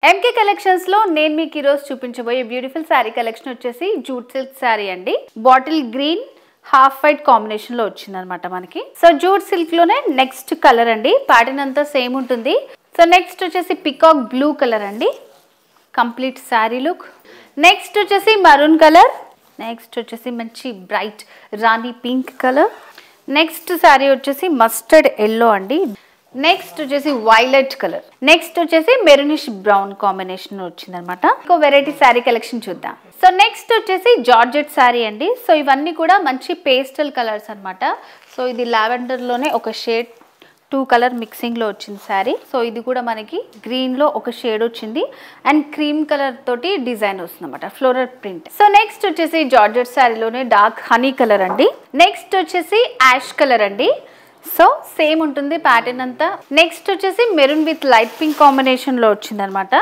MK collections లో నేను మీకు ఈ రోజు చూపించబోయే బ్యూటిఫుల్ సారీ కలెక్షన్ వచ్చేసి జూట్ సిల్క్ సారీ అండి. Bottle green half white combination లో వచ్చిందనమాట మనకి. సో జూట్ సిల్క్ లోనే నెక్స్ట్ కలర్ అండి. ప్యాటర్న్ అంతా సేమ్ ఉంటుంది. సో నెక్స్ట్ వచ్చేసి పికాక్ బ్లూ కలర్ అండి, కంప్లీట్ సారీ లుక్. నెక్స్ట్ వచ్చేసి మరూన్ కలర్. నెక్స్ట్ వచ్చేసి మంచి బ్రైట్ రాణి పింక్ కలర్. నెక్స్ట్ సారీ వచ్చేసి మస్టర్డ్ ఎల్లో అండి. నెక్స్ట్ వచ్చేసి వైలెట్ కలర్. నెక్స్ట్ వచ్చేసి మెరూనిష్ బ్రౌన్ కాంబినేషన్ వచ్చిందనమాట. ఇంకో వెరైటీ శారీ కలెక్షన్ చూద్దాం. సో నెక్స్ట్ వచ్చేసి జార్జెట్ శారీ అండి. సో ఇవన్నీ కూడా మంచి పేస్టల్ కలర్స్ అనమాట. సో ఇది లావెండర్ లోనే ఒక షేడ్ 2 కలర్ మిక్సింగ్ లో వచ్చింది శారీ. సో ఇది కూడా మనకి గ్రీన్ లో ఒక షేడ్ వచ్చింది అండ్ క్రీమ్ కలర్ తోటి డిజైన్ వస్తుంది అనమాట, ఫ్లోరల్ ప్రింట్. సో నెక్స్ట్ వచ్చేసి జార్జెట్ శారీలోనే డార్క్ హనీ కలర్ అండి. నెక్స్ట్ వచ్చేసి యాష్ కలర్ అండి. సో సేమ్ ఉంటుంది ప్యాటర్న్ అంతా. నెక్స్ట్ వచ్చేసి maroon with light pink combination లో వచ్చింది అనమాట.